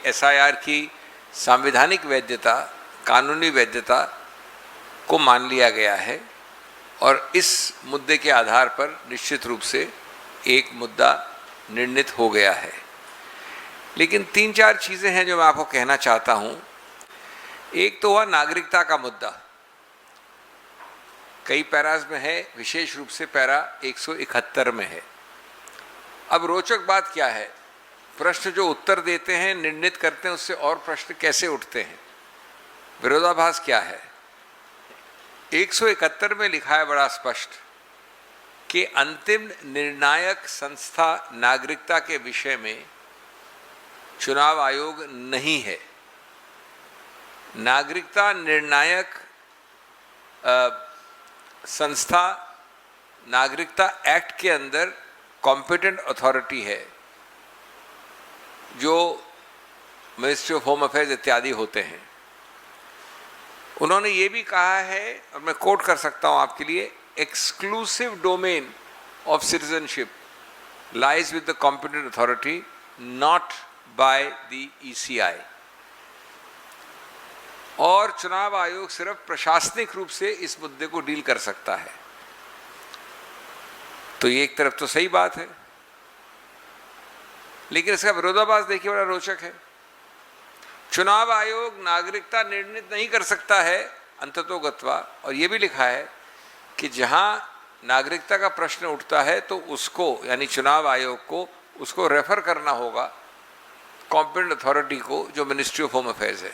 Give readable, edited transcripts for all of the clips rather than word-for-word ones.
SIR की संवैधानिक वैधता, कानूनी वैधता को मान लिया गया है और इस मुद्दे के आधार पर निश्चित रूप से एक मुद्दा निर्णित हो गया है। लेकिन 3-4 चीज़ें हैं जो मैं आपको कहना चाहता हूँ। एक तो हुआ नागरिकता का मुद्दा, कई पैराज में है, विशेष रूप से पैरा 171 में है। अब रोचक बात क्या है, प्रश्न जो उत्तर देते हैं, निर्णित करते हैं, उससे और प्रश्न कैसे उठते हैं, विरोधाभास क्या है। 171 में लिखा है बड़ा स्पष्ट कि अंतिम निर्णायक संस्था नागरिकता के विषय में चुनाव आयोग नहीं है। नागरिकता निर्णायक संस्था नागरिकता एक्ट के अंदर कॉम्पिटेंट अथॉरिटी है, जो मिनिस्ट्री ऑफ होम अफेयर्स इत्यादि होते हैं। उन्होंने ये भी कहा है, और मैं कोट कर सकता हूं आपके लिए, exclusive domain of citizenship lies with the competent authority, not by the ECI. और चुनाव आयोग सिर्फ प्रशासनिक रूप से इस मुद्दे को डील कर सकता है। तो ये एक तरफ तो सही बात है, लेकिन इसका विरोधाभास देखिए, बड़ा रोचक है। चुनाव आयोग नागरिकता निर्णित नहीं कर सकता है अंततोगत्वा, और ये भी लिखा है कि जहां नागरिकता का प्रश्न उठता है तो उसको, यानी चुनाव आयोग को, उसको रेफर करना होगा कॉम्पिटेंट अथॉरिटी को, जो मिनिस्ट्री ऑफ होम अफेयर्स है,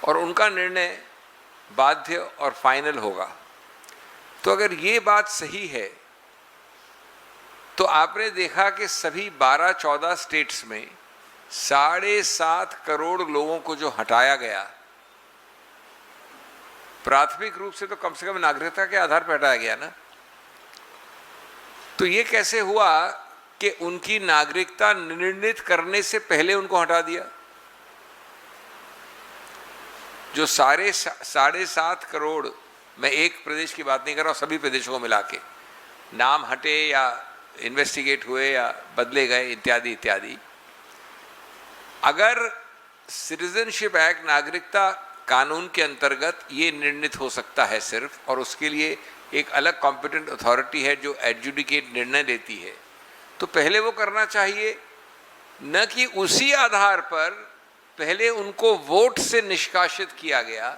और उनका निर्णय बाध्य और फाइनल होगा। तो अगर ये बात सही है तो आपने देखा कि सभी 12-14 स्टेट्स में 7.5 करोड़ लोगों को जो हटाया गया, प्राथमिक रूप से तो कम से कम नागरिकता के आधार पर हटाया गया ना। तो ये कैसे हुआ कि उनकी नागरिकता निर्णित करने से पहले उनको हटा दिया? जो 7.5 करोड़, मैं एक प्रदेश की बात नहीं कर रहा हूं, सभी प्रदेशों को मिला के, नाम हटे या इन्वेस्टिगेट हुए या बदले गए इत्यादि इत्यादि, अगर सिटीजनशिप एक्ट, नागरिकता कानून के अंतर्गत ये निर्णित हो सकता है सिर्फ, और उसके लिए एक अलग कॉम्पिटेंट अथॉरिटी है जो एडजुडिकेट निर्णय लेती है, तो पहले वो करना चाहिए, न कि उसी आधार पर पहले उनको वोट से निष्कासित किया गया,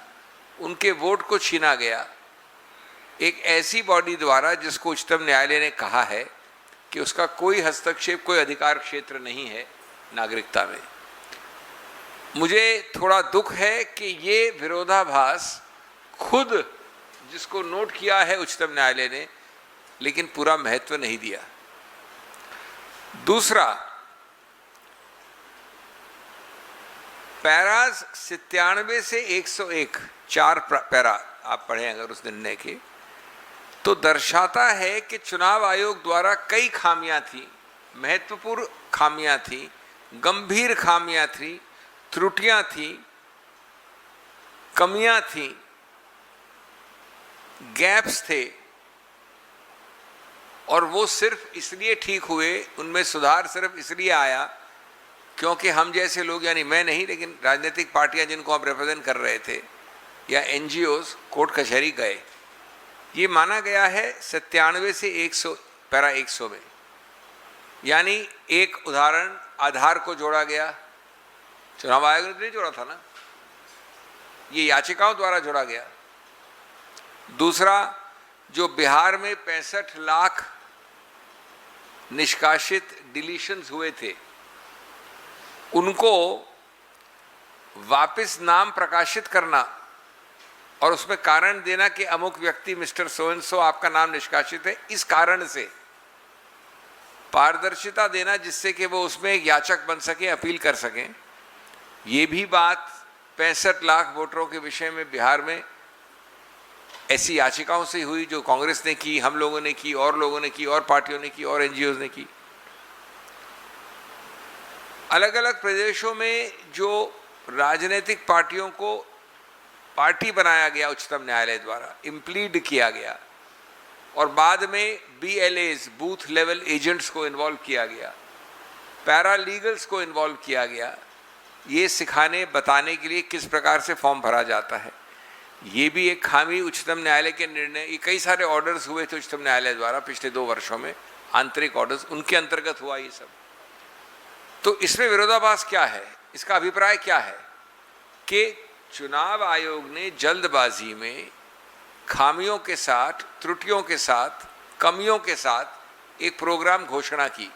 उनके वोट को छीना गया एक ऐसी बॉडी द्वारा जिसको उच्चतम न्यायालय ने कहा है कि उसका कोई हस्तक्षेप, कोई अधिकार क्षेत्र नहीं है नागरिकता में। मुझे थोड़ा दुख है कि ये विरोधाभास खुद जिसको नोट किया है उच्चतम न्यायालय ने, लेकिन पूरा महत्व नहीं दिया। दूसरा, पैराज 97 से 101, 4 पैरा आप पढ़ें अगर उस निर्णय के, तो दर्शाता है कि चुनाव आयोग द्वारा कई खामियां थी, महत्वपूर्ण खामियां थी, गंभीर खामियां थी, त्रुटियां थी, कमियां थी, गैप्स थे, और वो सिर्फ इसलिए ठीक हुए, उनमें सुधार सिर्फ इसलिए आया क्योंकि हम जैसे लोग, यानी मैं नहीं, लेकिन राजनीतिक पार्टियां जिनको हम रिप्रेजेंट कर रहे थे या एनजीओज कोर्ट कचहरी गए। ये माना गया है 97 से 100, पैरा 100 में, यानी एक उदाहरण, आधार को जोड़ा गया, चुनाव आयोग ने नहीं जोड़ा था ना, ये याचिकाओं द्वारा जोड़ा गया। दूसरा, जो बिहार में 65 लाख निष्कासित डिलीशंस हुए थे, उनको वापस नाम प्रकाशित करना और उसमें कारण देना कि अमुक व्यक्ति मिस्टर सो एंड सो आपका नाम निष्कासित है, इस कारण से पारदर्शिता देना जिससे कि वो उसमें एक याचक बन सके, अपील कर सकें। ये भी बात 65 लाख वोटरों के विषय में बिहार में ऐसी याचिकाओं से हुई जो कांग्रेस ने की, हम लोगों ने की, और लोगों ने की, और पार्टियों ने की, और एनजीओज ने की। अलग अलग प्रदेशों में जो राजनीतिक पार्टियों को पार्टी बनाया गया उच्चतम न्यायालय द्वारा, इम्प्लीड किया गया, और बाद में BLAs, बूथ लेवल एजेंट्स को इन्वॉल्व किया गया, पैरालीगल्स को इन्वॉल्व किया गया, ये सिखाने बताने के लिए किस प्रकार से फॉर्म भरा जाता है। ये भी एक खामी उच्चतम न्यायालय के निर्णय, ये कई सारे ऑर्डर्स हुए थे उच्चतम न्यायालय द्वारा पिछले 2 वर्षों में, आंतरिक ऑर्डर्स, उनके अंतर्गत हुआ ये सब। तो इसमें विरोधाभास क्या है, इसका अभिप्राय क्या है कि चुनाव आयोग ने जल्दबाजी में खामियों के साथ, त्रुटियों के साथ, कमियों के साथ एक प्रोग्राम घोषणा की,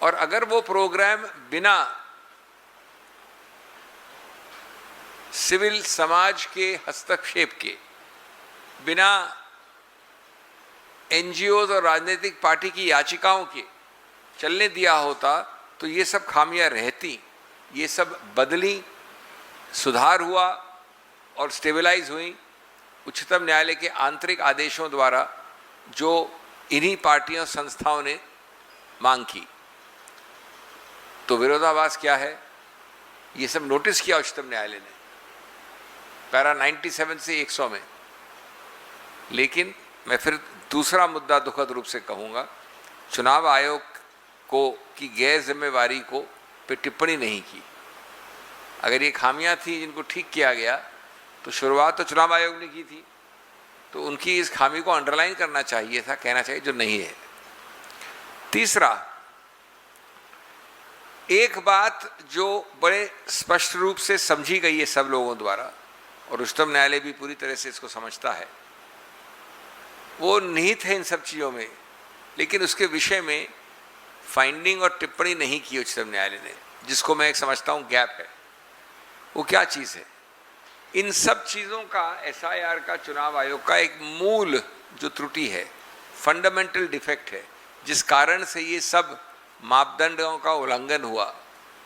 और अगर वो प्रोग्राम बिना सिविल समाज के हस्तक्षेप के, बिना एनजीओज और राजनीतिक पार्टी की याचिकाओं के चलने दिया होता तो ये सब खामियां रहती, ये सब बदली, सुधार हुआ और स्टेबलाइज हुई उच्चतम न्यायालय के आंतरिक आदेशों द्वारा जो इन्हीं पार्टियों संस्थाओं ने मांग की। तो विरोधाभास क्या है, ये सब नोटिस किया उच्चतम न्यायालय ने पैरा 97 से 100 में। लेकिन मैं फिर दूसरा मुद्दा दुखद रूप से कहूँगा, चुनाव आयोग को की गैर जिम्मेवारी को पे टिप्पणी नहीं की। अगर ये खामियां थी जिनको ठीक किया गया तो शुरुआत तो चुनाव आयोग ने की थी, तो उनकी इस खामी को अंडरलाइन करना चाहिए था, कहना चाहिए, जो नहीं है। तीसरा, एक बात जो बड़े स्पष्ट रूप से समझी गई है सब लोगों द्वारा, और उच्चतम न्यायालय भी पूरी तरह से इसको समझता है, वो निहित है इन सब चीज़ों में, लेकिन उसके विषय में फाइंडिंग और टिप्पणी नहीं की उच्चतम न्यायालय ने, जिसको मैं एक समझता हूँ गैप है। वो क्या चीज़ है? इन सब चीज़ों का एसआईआर का, चुनाव आयोग का एक मूल जो त्रुटि है, फंडामेंटल डिफेक्ट है, जिस कारण से ये सब मापदंडों का उल्लंघन हुआ,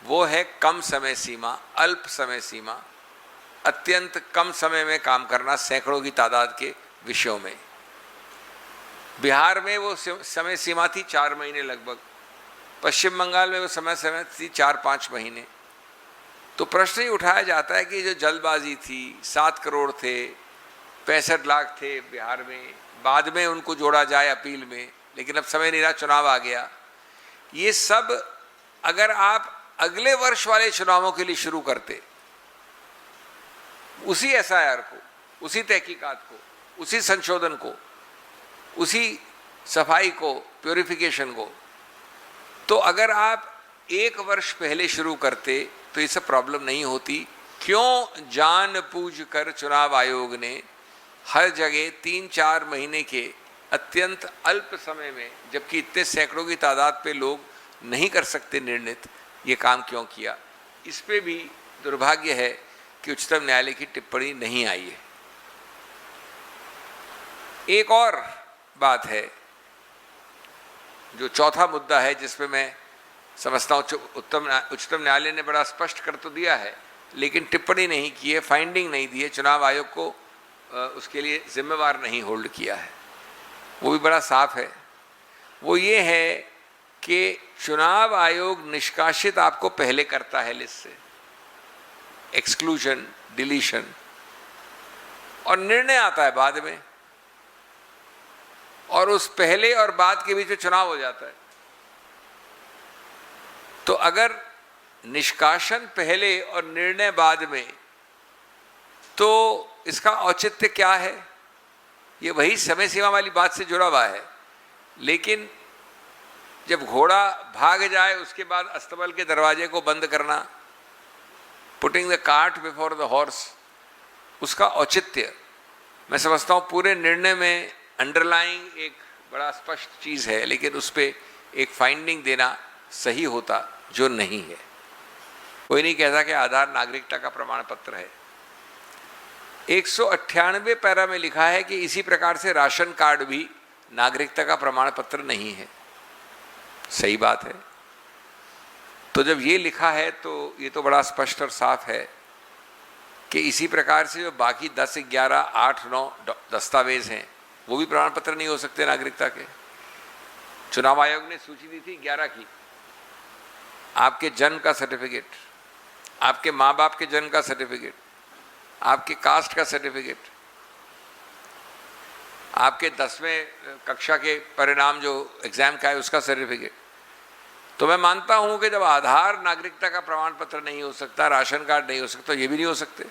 वो है कम समय सीमा, अल्प समय सीमा, अत्यंत कम समय में काम करना सैकड़ों की तादाद के विषयों में। बिहार में वो समय सीमा थी 4 महीने लगभग, पश्चिम बंगाल में वो समय थी 4-5 महीने। तो प्रश्न ही उठाया जाता है कि जो जल्दबाजी थी, 7 करोड़ थे, 65 लाख थे बिहार में, बाद में उनको जोड़ा जाए अपील में, लेकिन अब समय नहीं रहा, चुनाव आ गया। ये सब अगर आप अगले वर्ष वाले चुनावों के लिए शुरू करते, उसी एसआईआर को, उसी तहकीकात को, उसी संशोधन को, उसी सफाई को, प्योरिफिकेशन को, तो अगर आप 1 वर्ष पहले शुरू करते तो ये सब प्रॉब्लम नहीं होती। क्यों जानबूझ कर चुनाव आयोग ने हर जगह 3-4 महीने के अत्यंत अल्प समय में, जबकि इतने सैकड़ों की तादाद पे लोग नहीं कर सकते निर्णित, ये काम क्यों किया? इस पे भी दुर्भाग्य है कि उच्चतम न्यायालय की टिप्पणी नहीं आई है। एक और बात है जो चौथा मुद्दा है, जिसपे मैं समझता हूँ उच्चतम न्यायालय ने बड़ा स्पष्ट कर तो दिया है, लेकिन टिप्पणी नहीं की है, फाइंडिंग नहीं दी है, चुनाव आयोग को उसके लिए जिम्मेवार नहीं होल्ड किया है। वो भी बड़ा साफ है। वो ये है कि चुनाव आयोग निष्कासित आपको पहले करता है लिस्ट से, एक्सक्लूजन, डिलीशन, और निर्णय आता है बाद में, और उस पहले और बाद के बीच में चुनाव हो जाता है। तो अगर निष्कासन पहले और निर्णय बाद में, तो इसका औचित्य क्या है? ये वही समय सीमा वाली बात से जुड़ा हुआ है। लेकिन जब घोड़ा भाग जाए उसके बाद अस्तबल के दरवाजे को बंद करना, putting the cart before the horse, उसका औचित्य मैं समझता हूँ पूरे निर्णय में अंडरलाइंग एक बड़ा स्पष्ट चीज़ है, लेकिन उस पर एक फाइंडिंग देना सही होता, जो नहीं है। कोई नहीं कहता कि आधार नागरिकता का प्रमाण पत्र है। 198 पैरा में लिखा है कि इसी प्रकार से राशन कार्ड भी नागरिकता का प्रमाण पत्र नहीं है। सही बात है। तो जब ये लिखा है तो ये तो बड़ा स्पष्ट और साफ है कि इसी प्रकार से जो बाकी 10, 11, 8, 9 दस्तावेज हैं, वो भी प्रमाण पत्र नहीं हो सकते नागरिकता के। चुनाव आयोग ने सूची दी थी 11 की, आपके जन्म का सर्टिफिकेट, आपके माँ बाप के जन्म का सर्टिफिकेट, आपके कास्ट का सर्टिफिकेट, आपके 10वें कक्षा के परिणाम जो एग्जाम का है उसका सर्टिफिकेट। तो मैं मानता हूं कि जब आधार नागरिकता का प्रमाण पत्र नहीं हो सकता, राशन कार्ड नहीं हो सकता, ये भी नहीं हो सकते।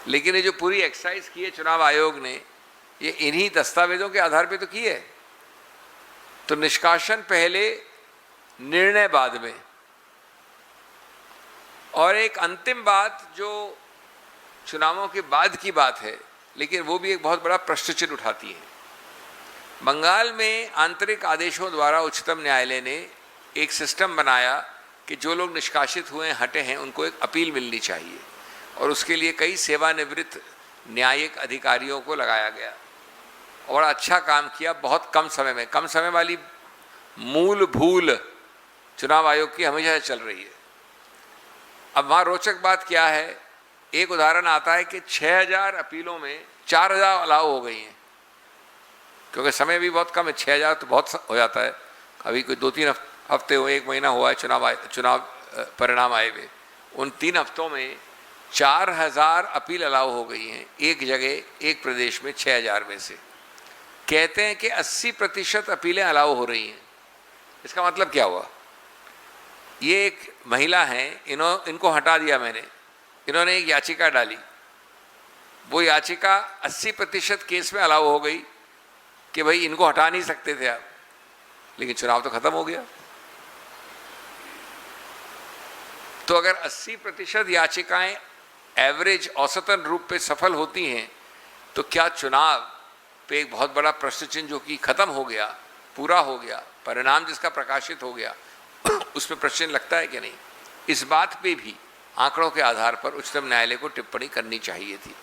लेकिन ये जो पूरी एक्सरसाइज की है चुनाव आयोग ने, ये इन्हीं दस्तावेजों के आधार पे तो की है। तो निष्कासन पहले, निर्णय बाद में। और एक अंतिम बात जो चुनावों के बाद की बात है, लेकिन वो भी एक बहुत बड़ा प्रश्न चिन्ह उठाती है। बंगाल में आंतरिक आदेशों द्वारा उच्चतम न्यायालय ने एक सिस्टम बनाया कि जो लोग निष्कासित हुए हटे हैं उनको एक अपील मिलनी चाहिए, और उसके लिए कई सेवानिवृत्त न्यायिक अधिकारियों को लगाया गया और अच्छा काम किया बहुत कम समय में। कम समय वाली मूल भूल चुनाव आयोग की हमेशा चल रही है। अब वहाँ रोचक बात क्या है, एक उदाहरण आता है कि 6000 अपीलों में 4000 अलाउ हो गई हैं, क्योंकि समय भी बहुत कम है। 6000 तो बहुत हो जाता है। अभी कोई 2-3 हफ्ते हुए, 1 महीना हुआ है चुनाव परिणाम आए हुए, उन 3 हफ्तों में 4000 अपील अलाउ हो गई हैं एक जगह, एक प्रदेश में 6000 में से। कहते हैं कि 80% अपीलें अलाउ हो रही हैं। इसका मतलब क्या हुआ? ये एक महिला हैं, इनको हटा दिया मैंने, इन्होंने एक याचिका डाली, वो याचिका 80% केस में अलाउ हो गई कि भाई इनको हटा नहीं सकते थे आप, लेकिन चुनाव तो खत्म हो गया। तो अगर 80% याचिकाएं एवरेज औसतन रूप पे सफल होती हैं, तो क्या चुनाव पे एक बहुत बड़ा प्रश्न चिन्ह जो कि खत्म हो गया, पूरा हो गया, परिणाम जिसका प्रकाशित हो गया, उसमें प्रश्न लगता है कि नहीं? इस बात पे भी आंकड़ों के आधार पर उच्चतम न्यायालय को टिप्पणी करनी चाहिए थी।